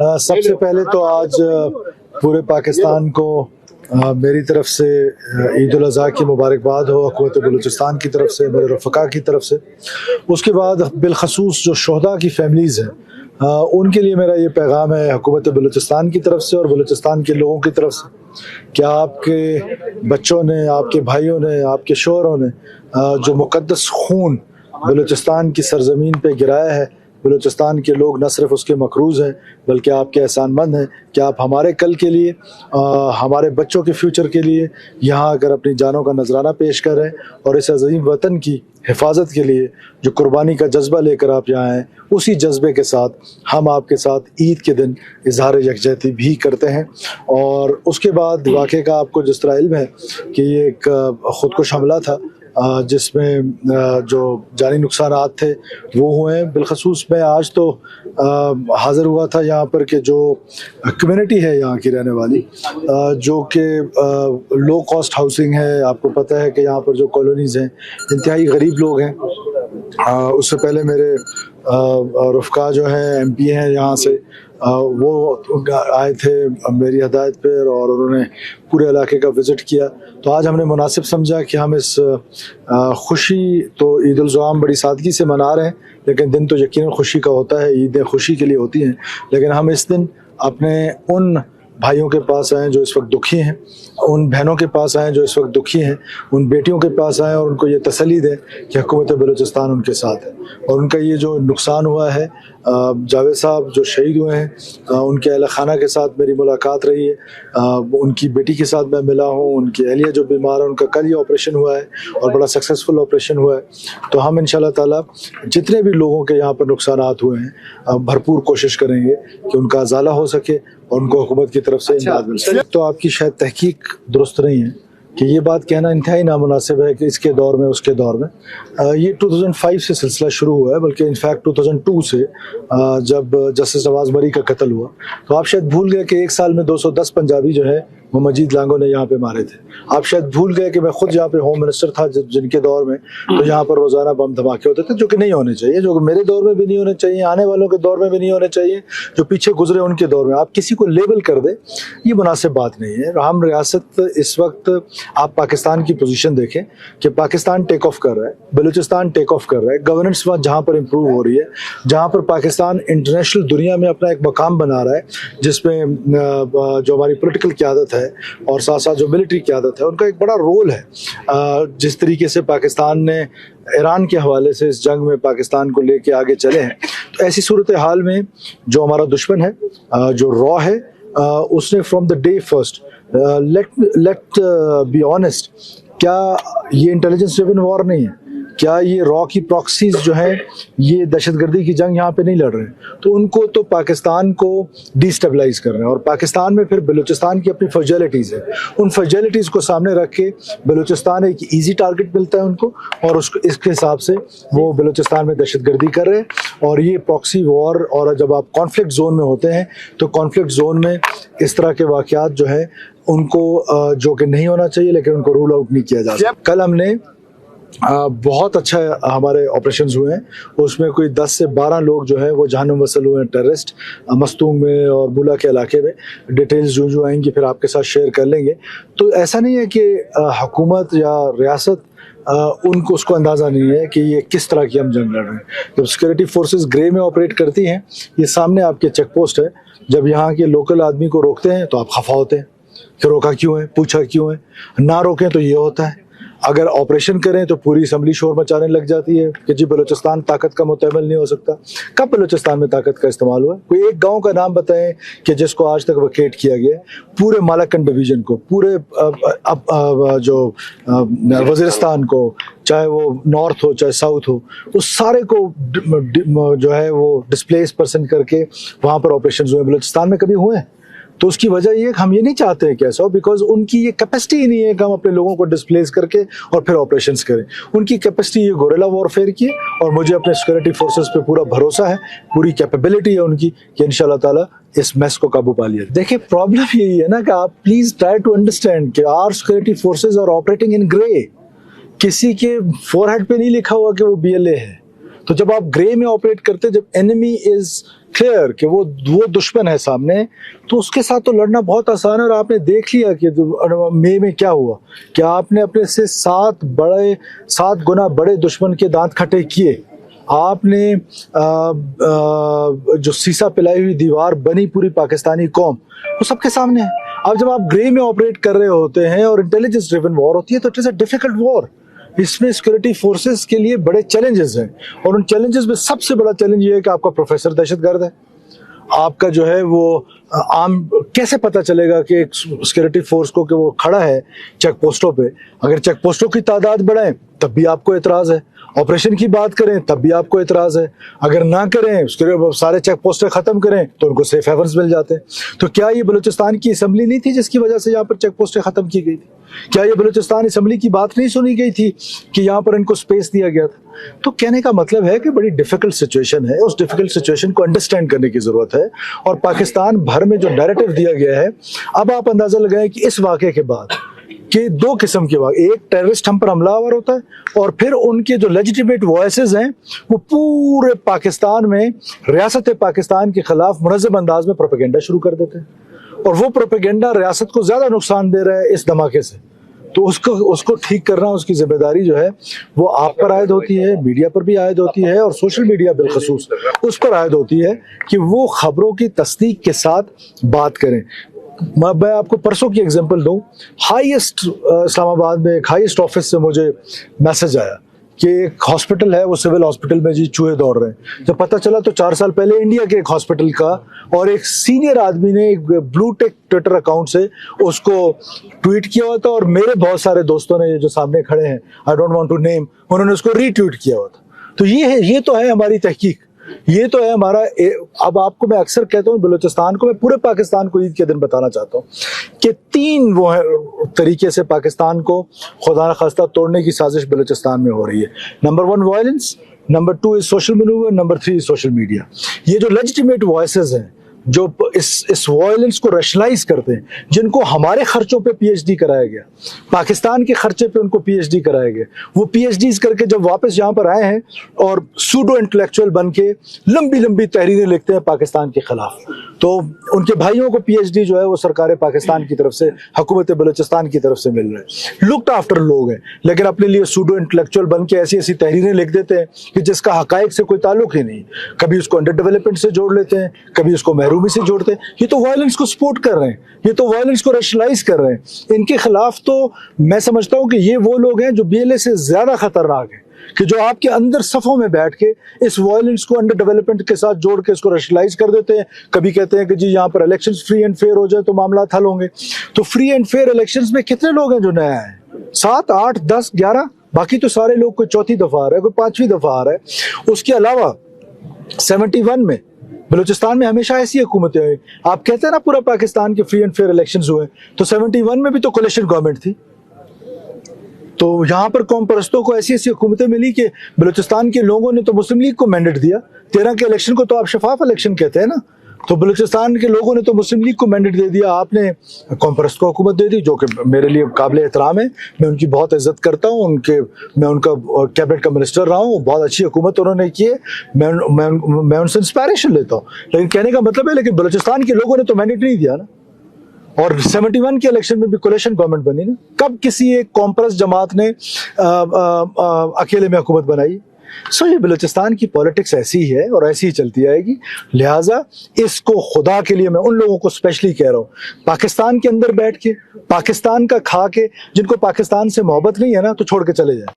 سب سے پہلے تو آج پورے پاکستان کو میری طرف سے عید الاضحیٰ کی مبارکباد ہو، حکومت بلوچستان کی طرف سے، میرے رفقا کی طرف سے۔ اس کے بعد بالخصوص جو شہداء کی فیملیز ہیں ان کے لیے میرا یہ پیغام ہے حکومت بلوچستان کی طرف سے اور بلوچستان کے لوگوں کی طرف سے کہ آپ کے بچوں نے، آپ کے بھائیوں نے، آپ کے شوہروں نے جو مقدس خون بلوچستان کی سرزمین پہ گرایا ہے، بلوچستان کے لوگ نہ صرف اس کے مقروض ہیں بلکہ آپ کے احسان مند ہیں کہ آپ ہمارے کل کے لیے، ہمارے بچوں کے فیوچر کے لیے یہاں اگر اپنی جانوں کا نذرانہ پیش کر رہے ہیں اور اس عظیم وطن کی حفاظت کے لیے جو قربانی کا جذبہ لے کر آپ یہاں ہیں، اسی جذبے کے ساتھ ہم آپ کے ساتھ عید کے دن اظہار یکجہتی بھی کرتے ہیں۔ اور اس کے بعد واقعے کا آپ کو جس طرح علم ہے کہ یہ ایک خودکش حملہ تھا جس میں جو جانی نقصانات تھے وہ ہوئے ہیں۔ بالخصوص میں آج تو حاضر ہوا تھا یہاں پر کہ جو کمیونٹی ہے یہاں کی رہنے والی، جو کہ لو کاسٹ ہاؤسنگ ہے، آپ کو پتہ ہے کہ یہاں پر جو کالونیز ہیں انتہائی غریب لوگ ہیں۔ اس سے پہلے میرے رفقا جو ہیں ایم پی ہیں یہاں سے، وہ آئے تھے میری ہدایت پر اور انہوں نے پورے علاقے کا وزٹ کیا۔ تو آج ہم نے مناسب سمجھا کہ ہم اس خوشی تو عید الاضحیٰ بڑی سادگی سے منا رہے ہیں، لیکن دن تو یقیناً خوشی کا ہوتا ہے، عیدیں خوشی کے لیے ہوتی ہیں، لیکن ہم اس دن اپنے ان بھائیوں کے پاس آئیں جو اس وقت دکھی ہیں، ان بہنوں کے پاس آئیں جو اس وقت دکھی ہیں، ان بیٹیوں کے پاس آئیں اور ان کو یہ تسلی دیں کہ حکومت بلوچستان ان کے ساتھ ہے۔ اور ان کا یہ جو نقصان ہوا ہے، جاوید صاحب جو شہید ہوئے ہیں ان کے اہل خانہ کے ساتھ میری ملاقات رہی ہے، ان کی بیٹی کے ساتھ میں ملا ہوں، ان کی اہلیہ جو بیمار ہے ان کا کل یہ آپریشن ہوا ہے اور بڑا سکسیزفل آپریشن ہوا ہے۔ تو ہم انشاءاللہ تعالیٰ جتنے بھی لوگوں کے یہاں پر نقصانات ہوئے ہیں بھرپور کوشش کریں گے کہ ان کا ازالہ ہو سکے اور ان کو حکومت کی طرف سے امداد مل سکے۔ تو آپ کی شاید تحقیق درست نہیں ہے کہ یہ بات کہنا انتہائی نامناسب ہے کہ اس کے دور میں اس کے دور میں، یہ 2005 سے سلسلہ شروع ہوا ہے، بلکہ انفیکٹ 2002 سے جب جسٹس نواز مری کا قتل ہوا تو آپ شاید بھول گئے کہ ایک سال میں 210 پنجابی جو ہے وہ مجید لانگو نے یہاں پہ مارے تھے۔ آپ شاید بھول گئے کہ میں خود یہاں پہ ہوم منسٹر تھا جن کے دور میں تو یہاں پر روزانہ بم دھماکے ہوتے تھے، جو کہ نہیں ہونے چاہیے، جو کہ میرے دور میں بھی نہیں ہونے چاہیے، آنے والوں کے دور میں بھی نہیں ہونے چاہیے، جو پیچھے گزرے ان کے دور میں آپ کسی کو لیبل کر دیں، یہ مناسب بات نہیں ہے۔ ہم ریاست اس وقت آپ پاکستان کی پوزیشن دیکھیں کہ پاکستان ٹیک آف کر رہا ہے، بلوچستان ٹیک آف کر رہا ہے، گورننس جہاں پر امپروو ہو رہی ہے، جہاں پر پاکستان انٹرنیشنل دنیا میں اپنا ایک مقام بنا رہا ہے، جس میں جو ہماری پولیٹیکل قیادت ہے اور ساتھ ساتھ جو ملٹری قیادت ہے ان کا ایک بڑا رول ہے۔ جس طریقے سے پاکستان نے ایران کے حوالے سے اس جنگ میں پاکستان کو لے کے آگے چلے ہیں، تو ایسی صورتحال میں جو ہمارا دشمن ہے، جو را ہے، اس نے from the day first let be honest, کیا یہ انٹیلیجنس ڈریون وار نہیں ہے؟ کیا یہ را کی پراکسیز جو ہیں یہ دہشت گردی کی جنگ یہاں پہ نہیں لڑ رہے ہیں؟ تو ان کو تو پاکستان کو ڈی اسٹیبلائز کر رہے ہیں، اور پاکستان میں پھر بلوچستان کی اپنی فرجیلٹیز ہیں، ان فرجیلٹیز کو سامنے رکھ کے بلوچستان ایک ایزی ٹارگٹ ملتا ہے ان کو، اور اس کے حساب سے وہ بلوچستان میں دہشت گردی کر رہے ہیں۔ اور یہ پراکسی وار، اور جب آپ کانفلکٹ زون میں ہوتے ہیں تو کانفلکٹ زون میں اس طرح کے واقعات جو ہیں ان کو جو کہ نہیں ہونا چاہیے لیکن ان کو رول آؤٹ نہیں کیا جا سکتا۔ کل ہم نے بہت اچھا ہمارے آپریشنز ہوئے ہیں، اس میں کوئی 10 سے 12 لوگ جو ہیں وہ جہنم وصل ہوئے ہیں ٹیررسٹ، مستونگ میں اور بولا کے علاقے میں۔ ڈیٹیلز جو آئیں گی پھر آپ کے ساتھ شیئر کر لیں گے۔ تو ایسا نہیں ہے کہ حکومت یا ریاست ان کو اس کو اندازہ نہیں ہے کہ یہ کس طرح کی ہم جنگ لڑ رہے ہیں۔ جب سیکورٹی فورسز گرے میں آپریٹ کرتی ہیں، یہ سامنے آپ کے چیک پوسٹ ہے، جب یہاں کے لوکل آدمی کو روکتے ہیں تو آپ خفا ہوتے ہیں کہ روکا کیوں ہے، پوچھا کیوں ہے، نہ روکیں تو یہ ہوتا ہے، اگر آپریشن کریں تو پوری اسمبلی شور مچانے لگ جاتی ہے کہ جی بلوچستان طاقت کا متحمل نہیں ہو سکتا۔ کب بلوچستان میں طاقت کا استعمال ہوا ہے؟ کوئی ایک گاؤں کا نام بتائیں کہ جس کو آج تک ویکیٹ کیا گیا ہے؟ پورے مالاکنڈ ڈویژن کو، پورے جو وزیرستان کو، چاہے وہ نارتھ ہو چاہے ساؤتھ ہو، اس سارے کو جو ہے وہ ڈسپلیس پرسن کر کے وہاں پر آپریشنز ہوئے، بلوچستان میں کبھی ہوئے ہیں؟ تو اس کی وجہ یہ ہے کہ ہم یہ نہیں چاہتے ہیں کہ ایسا ہو، بیکاز ان کی یہ کیپیسٹی ہی نہیں ہے کہ ہم اپنے لوگوں کو ڈسپلیس کر کے اور پھر آپریشنز کریں۔ ان کی کیپیسٹی یہ گوریلا وارفیئر کی ہے، اور مجھے اپنے سیکورٹی فورسز پہ پورا بھروسہ ہے، پوری کیپیبلٹی ہے ان کی کہ انشاءاللہ تعالیٰ اس میس کو قابو پا لیا۔ دیکھیں پرابلم یہی ہے نا کہ آپ پلیز ٹرائی ٹو انڈرسٹینڈ کہ our security forces are operating in grey, کسی کے فور ہیڈ پہ نہیں لکھا ہوا کہ وہ BLA ہے۔ تو جب آپ گرے میں آپریٹ کرتے, جب انیمی از کلیئر کہ وہ دشمن ہے سامنے, تو اس کے ساتھ تو لڑنا بہت آسان ہے. اور آپ نے دیکھ لیا کہ مئی میں کیا ہوا, کہ آپ نے اپنے سے 7 گنا بڑے دشمن کے دانت کھٹے کیے. آپ نے جو سیسا پلائی ہوئی دیوار بنی پوری پاکستانی قوم, وہ سب کے سامنے ہے. اب جب آپ گرے میں آپریٹ کر رہے ہوتے ہیں اور انٹیلیجنس ڈریون وار ہوتی ہے, تو اٹ از اے ڈیفیکلٹ وار. اس میں سیکورٹی فورسز کے لیے بڑے چیلنجز ہیں, اور ان چیلنجز میں سب سے بڑا چیلنج یہ ہے کہ آپ کا پروفیسر دہشت گرد ہے. آپ کا جو ہے وہ عام کیسے پتہ چلے گا کہ ایک سیکورٹی فورس کو کہ وہ کھڑا ہے چیک پوسٹوں پہ؟ اگر چیک پوسٹوں کی تعداد بڑھائیں تب بھی آپ کو اعتراض ہے, آپریشن کی بات کریں تب بھی آپ کو اعتراض ہے, اگر نہ کریں اس کے سارے چیک پوسٹیں ختم کریں تو ان کو سیف ہیونز مل جاتے ہیں. تو کیا یہ بلوچستان کی اسمبلی نہیں تھی جس کی وجہ سے یہاں پر چیک پوسٹیں ختم کی گئی تھی؟ کیا یہ بلوچستان اسمبلی کی بات نہیں سنی گئی تھی کہ یہاں پر ان کو سپیس دیا گیا تھا؟ تو کہنے کا مطلب ہے کہ بڑی ڈیفیکلٹ سچویشن ہے. اس ڈیفیکلٹ سچویشن کو انڈرسٹینڈ کرنے کی ضرورت ہے, اور پاکستان بھر میں جو نیریٹو دیا گیا ہے, اب آپ اندازہ لگائیں کہ اس واقعے کے بعد کہ 2 قسم کے واقع, ایک ٹیررسٹ ہم پر حملہ آور ہوتا ہے, اور پھر ان کے جو لیجیٹیمیٹ وائسز ہیں وہ پورے پاکستان میں ریاست پاکستان کے خلاف منظم انداز میں پروپیگنڈا شروع کر دیتے ہیں, اور وہ پروپیگنڈا ریاست کو زیادہ نقصان دے رہا ہے اس دھماکے سے. تو اس کو ٹھیک کرنا, اس کی ذمہ داری جو ہے وہ آپ پر عائد ہوتی ہے, میڈیا پر بھی عائد ہوتی ہے, اور سوشل میڈیا بالخصوص اس پر عائد ہوتی ہے کہ وہ خبروں کی تصدیق کے ساتھ بات کریں. میں آپ کو پرسوں کی ایگزامپل دوں. ہائیسٹ اسلام آباد میں ایک ہائیسٹ آفس سے مجھے میسج آیا کہ ایک ہاسپٹل ہے, وہ سول ہاسپٹل میں چوہے دوڑ رہے ہیں. جب پتہ چلا تو 4 سال پہلے انڈیا کے ایک ہاسپٹل کا اور ایک سینئر آدمی نے ایک بلو ٹیک ٹویٹر اکاؤنٹ سے اس کو ٹویٹ کیا ہوا تھا, اور میرے بہت سارے دوستوں نے جو سامنے کھڑے ہیں, I don't want to name, انہوں نے اس کو ری ٹویٹ کیا ہوا تھا. تو یہ تو ہے ہماری تحقیق, یہ تو ہے ہمارا. اب آپ کو میں اکثر کہتا ہوں بلوچستان کو, میں پورے پاکستان کو عید کے دن بتانا چاہتا ہوں کہ 3 وہ طریقے سے پاکستان کو خدا نخواستہ توڑنے کی سازش بلوچستان میں ہو رہی ہے. Number 1 violence, number 2 is social manoeuvre, number 3 is social media. یہ جو لیجیٹیمیٹ وائسز ہیں جو اس وائلنس کو ریشنلائز کرتے ہیں, جن کو ہمارے خرچوں پہ پی ایچ ڈی کرایا گیا, پاکستان کے خرچے پہ ان کو پی ایچ ڈی کرایا گیا, وہ پی ایچ ڈیز کر کے جب واپس یہاں پر آئے ہیں اور سوڈو انٹلیکچوئل بن کے لمبی تحریریں لکھتے ہیں پاکستان کے خلاف, تو ان کے بھائیوں کو پی ایچ ڈی جو ہے وہ سرکار پاکستان کی طرف سے, حکومت بلوچستان کی طرف سے مل رہے ہیں. لکڈ آفٹر لوگ ہیں, لیکن اپنے لیے سوڈو انٹلیکچوئل بن کے ایسی تحریریں لکھ دیتے ہیں کہ جس کا حقائق سے کوئی تعلق ہی نہیں. کبھی اس کو انڈر ڈیولپمنٹ سے جوڑ لیتے ہیں, کبھی اس کو محرومی سے جوڑتے ہیں. یہ تو وائلنس کو سپورٹ کر رہے ہیں, یہ تو وائلنس کو ریشنلائز کر رہے ہیں. ان کے خلاف تو میں سمجھتا ہوں کہ یہ وہ لوگ ہیں جو بی ایل اے سے زیادہ خطرناک ہیں, کہ جو آپ کے اندر صفوں میں بیٹھ کے اس وائلنس کو انڈر ڈیولپمنٹ کے ساتھ جوڑ کے اس کو ریشنلائز کر دیتے ہیں. کبھی کہتے ہیں کہ جی یہاں پر الیکشنز فری اینڈ فیئر ہو جائے تو معاملات حل ہوں گے. تو فری اینڈ فیئر الیکشنز میں کتنے لوگ ہیں جو نیا ہیں؟ 7, 8, 10, 11, باقی تو سارے لوگ کوئی 4تھی دفعہ آ رہا ہے, کوئی 5ویں دفعہ آ رہا ہے. اس کے علاوہ 71 میں بلوچستان میں ہمیشہ ایسی حکومتیں ہوئی. آپ کہتے ہیں نا پورا پاکستان کے فری اینڈ فیئر الیکشنز ہوئے, تو 71 میں بھی تو کولیشن گورنمنٹ تھی. تو یہاں پر قوم پرستوں کو ایسی حکومتیں ملی کہ بلوچستان کے لوگوں نے تو مسلم لیگ کو مینڈیٹ دیا. 13 کے الیکشن کو تو آپ شفاف الیکشن کہتے ہیں نا, تو بلوچستان کے لوگوں نے تو مسلم لیگ کو مینڈیٹ دے دیا, آپ نے قوم پرست کو حکومت دے دی, جو کہ میرے لیے قابل احترام ہے. میں ان کی بہت عزت کرتا ہوں, میں ان کا کیبنٹ کا منسٹر رہا ہوں, بہت اچھی حکومت انہوں نے کی ہے, میں ان سے انسپائریشن لیتا ہوں. لیکن کہنے کا مطلب ہے لیکن بلوچستان کے لوگوں نے تو مینڈیٹ نہیں دیا نا. اور 71 کے الیکشن میں بھی کولیشن گورنمنٹ بنی نا. کب کسی ایک قوم پرست جماعت نے اکیلے میں حکومت بنائی؟ سو یہ بلوچستان کی پولیٹکس ایسی ہے اور ایسی ہی چلتی آئے گی. لہٰذا اس کو خدا کے لیے میں ان لوگوں کو اسپیشلی کہہ رہا ہوں, پاکستان کے اندر بیٹھ کے, پاکستان کا کھا کے, جن کو پاکستان سے محبت نہیں ہے نا, تو چھوڑ کے چلے جائیں.